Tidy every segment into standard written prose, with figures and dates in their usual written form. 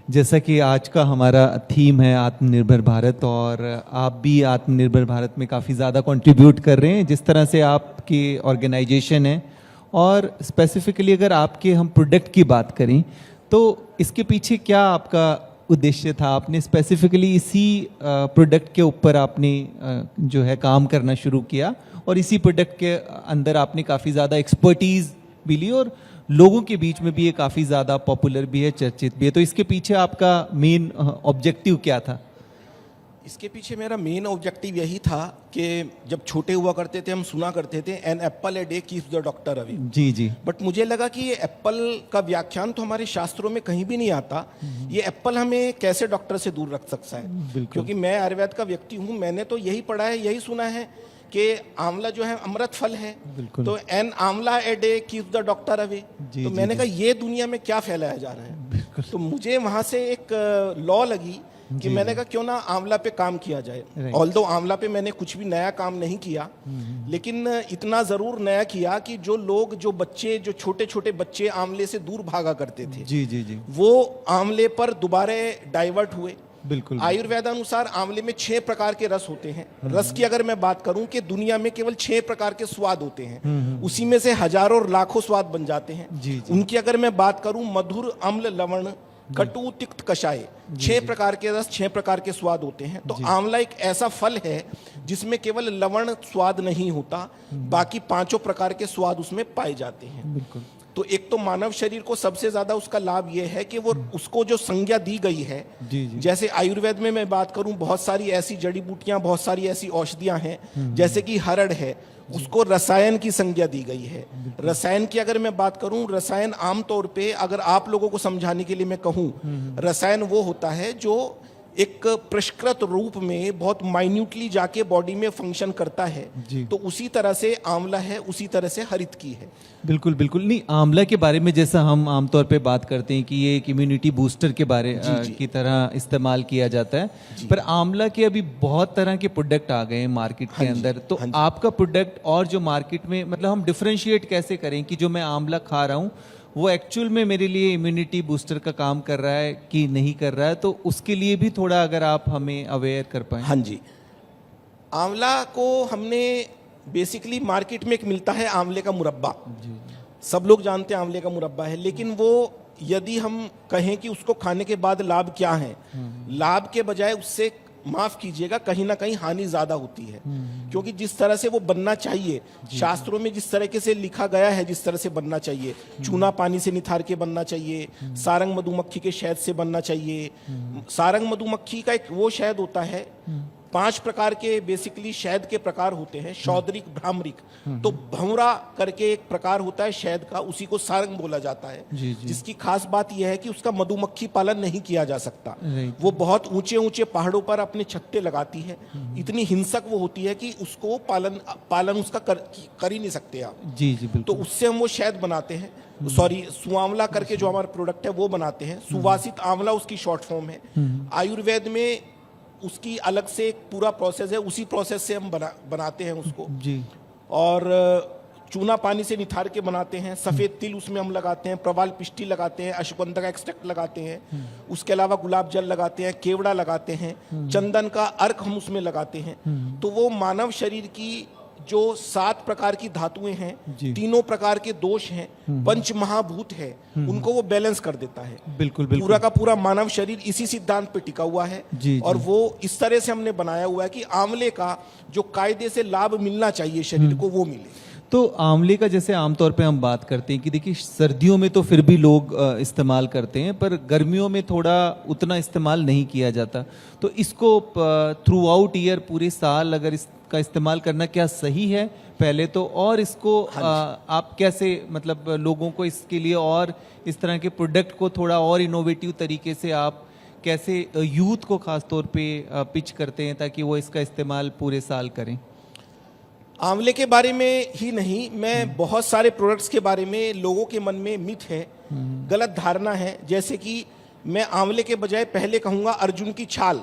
जैसा कि आज का हमारा थीम है आत्मनिर्भर भारत, और आप भी आत्मनिर्भर भारत में काफ़ी ज़्यादा कंट्रीब्यूट कर रहे हैं जिस तरह से आपकी ऑर्गेनाइजेशन है। और स्पेसिफिकली अगर आपके हम प्रोडक्ट की बात करें तो इसके पीछे क्या आपका उद्देश्य था? आपने स्पेसिफिकली इसी प्रोडक्ट के ऊपर आपने जो है काम करना शुरू किया और इसी प्रोडक्ट के अंदर आपने काफ़ी ज़्यादा एक्सपर्टीज़ भी ली और लोगों के बीच में भी ये काफ़ी ज़्यादा पॉपुलर भी है, चर्चित भी है। तो इसके पीछे आपका मेन ऑब्जेक्टिव क्या था? इसके पीछे मेरा मेन ऑब्जेक्टिव यही था कि जब छोटे हुआ करते थे हम सुना करते थे an apple a day keeps the doctor away. जी जी। बट मुझे लगा कि ये एप्पल का व्याख्यान तो हमारे शास्त्रों में कहीं भी नहीं आता। ये एप्पल हमें कैसे डॉक्टर से दूर रख सकता है? क्योंकि मैं आयुर्वेद का व्यक्ति हूँ, मैंने तो यही पढ़ा है, यही सुना है कि आंवला जो है अमृत फल है, तो एन आंवला ए day keeps the doctor away. तो मैंने कहा ये दुनिया में क्या फैलाया जा रहा है? तो मुझे वहां से एक लॉ लगी कि मैंने कहा क्यों ना आंवला पे काम किया जाए। ऑल्दो आंवला पे मैंने कुछ भी नया काम नहीं किया, लेकिन इतना जरूर नया किया कि जो लोग, जो बच्चे, जो छोटे छोटे बच्चे आंवले से दूर भागा करते थे, जी जी जी, वो आंवले पर दोबारा डाइवर्ट हुए। बिल्कुल। आयुर्वेद अनुसार आंवले में 6 प्रकार के रस होते हैं। रस की अगर मैं बात करूं कि दुनिया में केवल 6 प्रकार के स्वाद होते हैं, उसी में से हजारों और लाखों स्वाद बन जाते हैं। जी जी। उनकी अगर मैं बात करूं, मधुर, अम्ल, लवण, कटु, तिक्त, कषाय, 6 प्रकार के रस, 6 प्रकार के स्वाद होते हैं। तो आंवला एक ऐसा फल है जिसमें केवल लवण स्वाद नहीं होता, बाकी 5 प्रकार के स्वाद उसमें पाए जाते हैं। बिल्कुल। तो एक तो मानव शरीर को सबसे ज्यादा उसका लाभ यह है कि वो उसको जो संज्ञा दी गई है, जी जी। जैसे आयुर्वेद में मैं बात करूं, बहुत सारी ऐसी जड़ी बूटियां, बहुत सारी ऐसी औषधियां हैं, जैसे कि हरड़ है, उसको रसायन की संज्ञा दी गई है। रसायन की अगर मैं बात करूं, रसायन आमतौर पे अगर आप लोगों को समझाने के लिए मैं कहूं, रसायन वो होता है जो एक परिष्कृत रूप में बहुत माइन्यूटली जाके बॉडी में फंक्शन करता है। तो उसी तरह से आंवला है, उसी तरह से हरित की है। बिल्कुल बिल्कुल। नहीं, आंवला के बारे में जैसा हम आमतौर पे बात करते हैं कि ये एक इम्यूनिटी बूस्टर के बारे की तरह इस्तेमाल किया जाता है, पर आंवला के अभी बहुत तरह के प्रोडक्ट आ गए हैं मार्केट के अंदर। तो आपका प्रोडक्ट और जो मार्केट में, मतलब हम डिफरेंशिएट कैसे करें कि जो मैं आंवला खा रहा हूँ वो एक्चुअल में मेरे लिए इम्यूनिटी बूस्टर का काम कर रहा है कि नहीं कर रहा है? तो उसके लिए भी थोड़ा अगर आप हमें अवेयर कर पाएं। हाँ जी, आंवला को हमने बेसिकली मार्केट में एक मिलता है आंवले का मुरब्बा। सब लोग जानते हैं आंवले का मुरब्बा है, लेकिन वो यदि हम कहें कि उसको खाने के बाद लाभ क्या है, लाभ के बजाय उससे, माफ कीजिएगा, कहीं ना कहीं हानि ज्यादा होती है। क्योंकि जिस तरह से वो बनना चाहिए, शास्त्रों में जिस तरह से लिखा गया है, जिस तरह से बनना चाहिए, चूना पानी से निथार के बनना चाहिए, सारंग मधुमक्खी के शहद से बनना चाहिए। सारंग मधुमक्खी का एक वो शहद होता है, 5 प्रकार के बेसिकली शहद के प्रकार होते हैं, शौदरिक, भ्रामरिक। तो भंवरा करके एक प्रकार होता है शहद का, उसी को सारंग बोला जाता है। जिसकी खास बात यह है कि उसका मधुमक्खी पालन नहीं किया जा सकता। वो बहुत ऊंचे ऊंचे पहाड़ों पर अपने छत्ते लगाती है, इतनी हिंसक वो होती है कि उसको पालन उसका कर ही नहीं सकते आप। जी जी, बिल्कुल। तो उससे हम वो शहद बनाते हैं, सॉरी, सुआंवला करके जो हमारा प्रोडक्ट है वो बनाते हैं। सुवासित आंवला उसकी शॉर्ट फॉर्म है। आयुर्वेद में उसकी अलग से एक पूरा प्रोसेस है, उसी प्रोसेस से हम बनाते हैं उसको जी। और चूना पानी से निथार के बनाते हैं। सफेद तिल उसमें हम लगाते हैं, प्रवाल पिष्टी लगाते हैं, अश्वगंधा का एक्सट्रैक्ट लगाते हैं, उसके अलावा गुलाब जल लगाते हैं, केवड़ा लगाते हैं, चंदन का अर्क हम उसमें लगाते हैं। तो वो मानव शरीर की जो 7 प्रकार की धातुएं हैं, 3 प्रकार के दोष हैं, 5 महाभूत है, उनको वो बैलेंस कर देता है। बिल्कुल बिल्कुल। पूरा का पूरा मानव शरीर इसी सिद्धांत पे टिका हुआ है। और वो इस तरह से हमने बनाया हुआ है कि आंवले का जो कायदे से लाभ मिलना चाहिए शरीर को, वो मिले। तो आंवले का जैसे आमतौर पे हम बात करते हैं कि देखिए सर्दियों में तो फिर भी लोग इस्तेमाल करते हैं, पर गर्मियों में थोड़ा उतना इस्तेमाल नहीं किया जाता। तो इसको थ्रू आउट ईयर, पूरे साल अगर इसका इस्तेमाल करना क्या सही है पहले तो? और इसको आप कैसे, मतलब लोगों को इसके लिए और इस तरह के प्रोडक्ट को थोड़ा और इनोवेटिव तरीके से आप कैसे यूथ को खास तौर पे पिच करते हैं ताकि वो इसका इस्तेमाल पूरे साल करें? आंवले के बारे में ही नहीं, मैं बहुत सारे प्रोडक्ट्स के बारे में लोगों के मन में मिथ है, गलत धारणा है। जैसे कि मैं आंवले के बजाय पहले कहूंगा अर्जुन की छाल।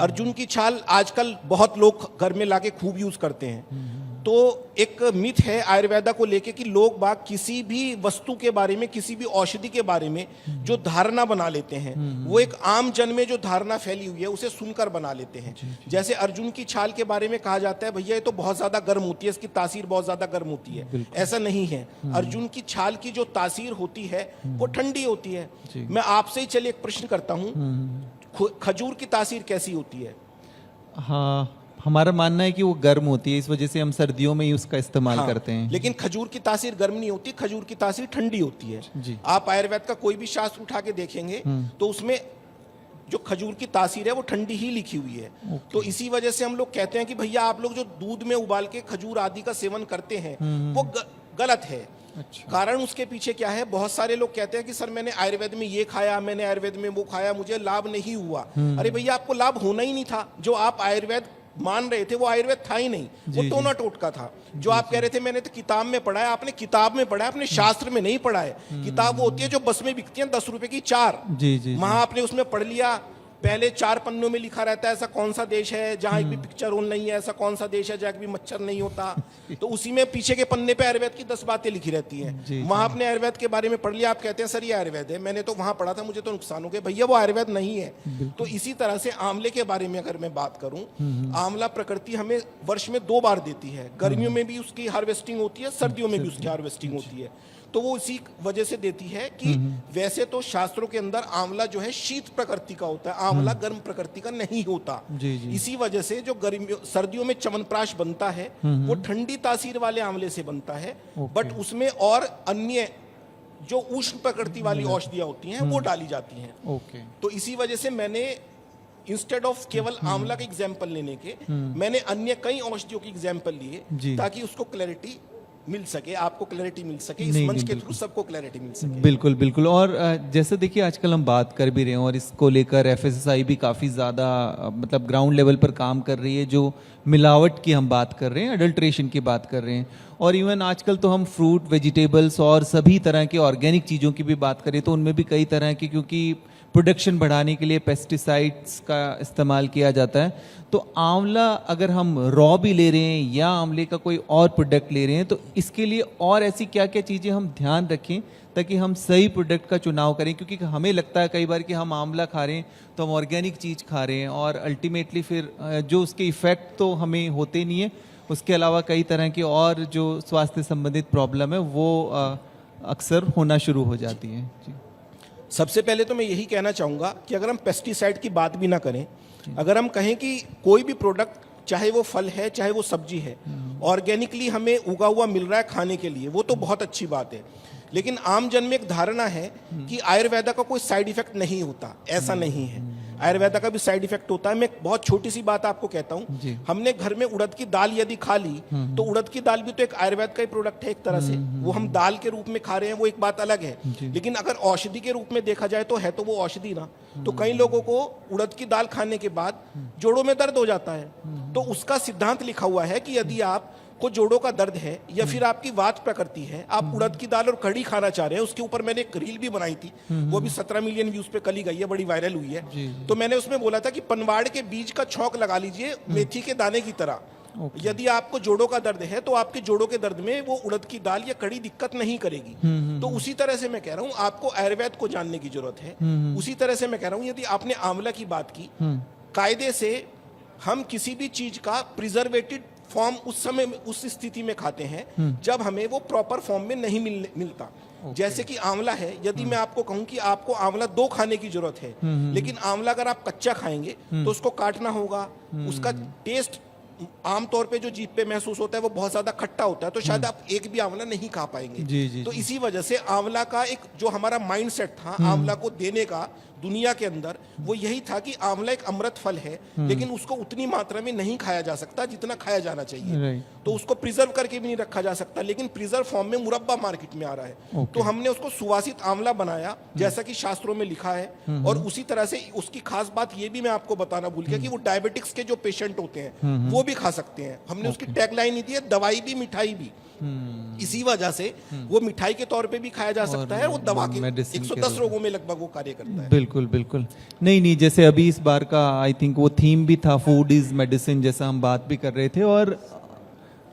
अर्जुन की छाल आजकल बहुत लोग घर में लाके खूब यूज करते हैं। तो एक मिथ है आयुर्वेदा को लेके कि लोग बाग किसी भी वस्तु के बारे में, किसी भी औषधि के बारे में जो धारणा बना लेते हैं, वो एक आम जन में जो धारणा फैली हुई है उसे सुनकर बना लेते हैं। जैसे अर्जुन की छाल के बारे में कहा जाता है भैया ये तो बहुत ज्यादा गर्म होती है, इसकी तासीर बहुत ज्यादा गर्म होती है। ऐसा नहीं है, अर्जुन की छाल की जो तासीर होती है वो ठंडी होती है। मैं आपसे ही चलिए एक प्रश्न करता हूँ, खजूर की तासीर कैसी होती है? हाँ, हमारा मानना है कि वो गर्म होती है, इस वजह से हम सर्दियों में ही उसका इस्तेमाल करते हैं। लेकिन खजूर की तासीर गर्म नहीं होती, खजूर की तासीर ठंडी होती है। जी। आप आयुर्वेद का कोई भी शास्त्र उठा के देखेंगे तो उसमें जो खजूर की तासीर है वो ठंडी ही लिखी हुई है। तो इसी वजह से हम लोग कहते हैं कि भैया आप लोग जो दूध में उबाल के खजूर आदि का सेवन करते हैं वो गलत है। अच्छा। कारण उसके पीछे क्या है, बहुत सारे लोग कहते हैं कि सर मैंने आयुर्वेद में ये खाया, मैंने आयुर्वेद में वो खाया, मुझे लाभ नहीं हुआ। अरे भैया आपको लाभ होना ही नहीं था। जो आप आयुर्वेद मान रहे थे वो आयुर्वेद था ही नहीं, वो टोना टोटका था। जो आप कह रहे थे मैंने तो किताब में पढ़ा है, आपने किताब में पढ़ा है, अपने शास्त्र में नहीं पढ़ा है। किताब वो होती है जो बस में बिकती है 10 रुपए की 4। वहां आपने उसमें पढ़ लिया, पहले 4 पन्नों में लिखा रहता है ऐसा कौन सा देश है जहां एक भी पिक्चर होल नहीं है, ऐसा कौन सा देश है जहां भी मच्छर नहीं होता। तो उसी में पीछे के पन्ने पे आयुर्वेद की 10 बातें लिखी रहती हैं। वहां आपने आयुर्वेद के बारे में पढ़ लिया, आप कहते हैं सर ये आयुर्वेद है, मैंने तो वहां पढ़ा था, मुझे तो नुकसान हो गया। भैया वो आयुर्वेद नहीं है। तो इसी तरह से आंवले के बारे में अगर मैं बात करूं, आंवला प्रकृति हमें वर्ष में 2 बार देती है। गर्मियों में भी उसकी हार्वेस्टिंग होती है, सर्दियों में भी उसकी हार्वेस्टिंग होती है। तो वो इसी वजह से देती है कि वैसे तो शास्त्रों के अंदर आंवला जो है शीत प्रकृति का होता है, आंवला गर्म प्रकृति का नहीं होता। इसी वजह से जो गर्मियों सर्दियों में च्यवनप्राश बनता है वो ठंडी तासीर वाले आंवले से बनता है, बट उसमें और अन्य जो उष्ण प्रकृति वाली औषधियां होती हैं वो डाली जाती हैं। तो इसी वजह से मैंने इंस्टेड ऑफ केवल आंवला का एग्जाम्पल लेने के, मैंने अन्य कई औषधियों की एग्जाम्पल लिए ताकि उसको क्लैरिटी मिल सके, आपको क्लैरिटी मिल सके, इस मंच के थ्रू सबको क्लैरिटी मिल सके। बिल्कुल बिल्कुल। और जैसे देखिए आजकल हम बात कर भी रहे हैं और इसको लेकर एफएसएसआई भी काफ़ी ज़्यादा मतलब ग्राउंड लेवल पर काम कर रही है। जो मिलावट की हम बात कर रहे हैं, अडल्ट्रेशन की बात कर रहे हैं, और इवन आजकल तो हम फ्रूट, वेजिटेबल्स और सभी तरह के ऑर्गेनिक चीज़ों की भी बात करें तो उनमें भी कई तरह की, क्योंकि प्रोडक्शन बढ़ाने के लिए पेस्टिसाइड्स का इस्तेमाल किया जाता है। तो आंवला अगर हम रॉ भी ले रहे हैं या आंवले का कोई और प्रोडक्ट ले रहे हैं तो इसके लिए और ऐसी क्या क्या चीज़ें हम ध्यान रखें ताकि हम सही प्रोडक्ट का चुनाव करें? क्योंकि हमें लगता है कई बार कि हम आंवला खा रहे हैं तो हम ऑर्गेनिक चीज़ खा रहे हैं और अल्टीमेटली फिर जो उसके इफ़ेक्ट तो हमें होते नहीं है, उसके अलावा कई तरह की और जो स्वास्थ्य संबंधित प्रॉब्लम है वो अक्सर होना शुरू हो जाती है। जी। सबसे पहले तो मैं यही कहना चाहूँगा कि अगर हम पेस्टिसाइड की बात भी ना करें, अगर हम कहें कि कोई भी प्रोडक्ट, चाहे वो फल है चाहे वो सब्जी है, ऑर्गेनिकली हमें उगा हुआ मिल रहा है खाने के लिए, वो तो बहुत अच्छी बात है। लेकिन आम जन में एक धारणा है कि आयुर्वेदा का कोई साइड इफेक्ट नहीं होता, ऐसा नहीं है। आयुर्वेदा का भी साइड इफेक्ट होता है। मैं बहुत छोटी सी बात आपको कहता हूँ, हमने घर में उड़द की दाल यदि खा ली तो उड़द की दाल भी तो एक आयुर्वेद का ही प्रोडक्ट है एक तरह से। वो हम दाल के रूप में खा रहे हैं, वो एक बात अलग है। लेकिन अगर औषधि के रूप में देखा जाए तो है तो वो औषधि ना। तो कई लोगों को उड़द की दाल खाने के बाद जोड़ों में दर्द हो जाता है, तो उसका सिद्धांत लिखा हुआ है कि यदि आप को जोड़ों का दर्द है या फिर आपकी वात प्रकृति है, आप उड़द की दाल और कढ़ी खाना चाह रहे हैं। उसके ऊपर मैंने एक रील भी बनाई थी, वो भी 17 मिलियन व्यूज पे कल ही गई है, बड़ी वायरल हुई है। तो मैंने उसमें बोला था कि पनवाड़ के बीज का छौंक लगा लीजिए मेथी के दाने की तरह। यदि आपको जोड़ों का दर्द है तो आपके जोड़ों के दर्द में वो उड़द की दाल या कढ़ी दिक्कत नहीं करेगी। तो उसी तरह से मैं कह रहा हूँ आपको आयुर्वेद को जानने की जरूरत है। उसी तरह से मैं कह रहा हूँ यदि आपने आंवला की बात की, कायदे से हम किसी भी चीज का प्रिजर्वेटेड फॉर्म उस समय उस स्थिति में खाते हैं जब हमें वो प्रॉपर फॉर्म में नहीं मिलता। जैसे कि आंवला है, यदि मैं आपको कहूं कि आपको आंवला 2 खाने की जरूरत है, लेकिन आंवला अगर आप कच्चा खाएंगे तो उसको काटना होगा, उसका टेस्ट आमतौर पे जो जीभ पे महसूस होता है वो बहुत ज्यादा खट्टा होता है, तो शायद आप एक भी आंवला नहीं खा पाएंगे। तो इसी वजह से आंवला का एक जो हमारा माइंडसेट था आंवला को देने का दुनिया के अंदर, वो यही था कि आंवला एक अमृत फल है, लेकिन उसको उतनी मात्रा में नहीं खाया जा सकता जितना खाया जाना चाहिए। तो उसको प्रिजर्व करके भी नहीं रखा जा सकता, लेकिन प्रिजर्व फॉर्म में मुरब्बा मार्केट में आ रहा है। तो हमने उसको सुवासित आंवला बनाया जैसा कि शास्त्रों में लिखा है। और उसी तरह से उसकी खास बात ये भी मैं आपको बताना भूल गया कि वो डायबिटिक्स के जो पेशेंट होते हैं वो भी खा सकते हैं। हमने उसकी टैगलाइन ही दी है, दवाई भी मिठाई भी। इसी वजह से वो मिठाई के तौर पे भी खाया जा सकता है, वो दवा के 110 रोगों में लगभग वो कार्य करता है। बिल्कुल बिल्कुल। नहीं जैसे अभी इस बार का आई थिंक वो थीम भी था, फूड इज मेडिसिन, जैसा हम बात भी कर रहे थे। और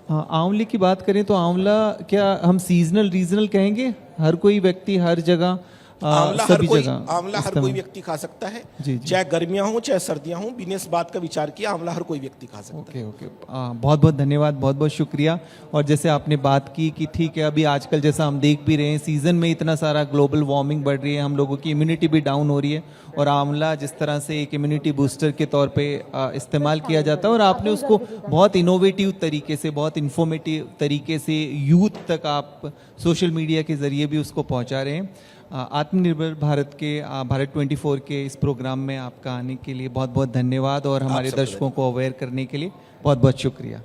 हाँ, आंवले की बात करें तो आंवला क्या हम सीजनल रीजनल कहेंगे? हर कोई व्यक्ति हर जगह आंवला हर सभी कोई जगह आंवला हर कोई व्यक्ति खा सकता है, जी, जी। चाहे गर्मियां हो चाहे सर्दियां हो, बिना इस बात का विचार किया आंवला हर कोई व्यक्ति खा सकता है। ओके ओके, बहुत बहुत धन्यवाद, बहुत बहुत शुक्रिया। और जैसे आपने बात की कि ठीक है, अभी आजकल जैसा हम देख भी रहे हैं, सीज़न में इतना सारा ग्लोबल वार्मिंग बढ़ रही है, हम लोगों की इम्यूनिटी भी डाउन हो रही है, और आंवला जिस तरह से एक इम्यूनिटी बूस्टर के तौर पे इस्तेमाल किया जाता है, और आपने उसको बहुत इनोवेटिव तरीके से, बहुत इन्फॉर्मेटिव तरीके से यूथ तक आप सोशल मीडिया के ज़रिए भी उसको पहुंचा रहे हैं। आत्मनिर्भर भारत के भारत 24 के इस प्रोग्राम में आपका आने के लिए बहुत बहुत धन्यवाद, और हमारे सबको दर्शकों को अवेयर करने के लिए बहुत बहुत शुक्रिया।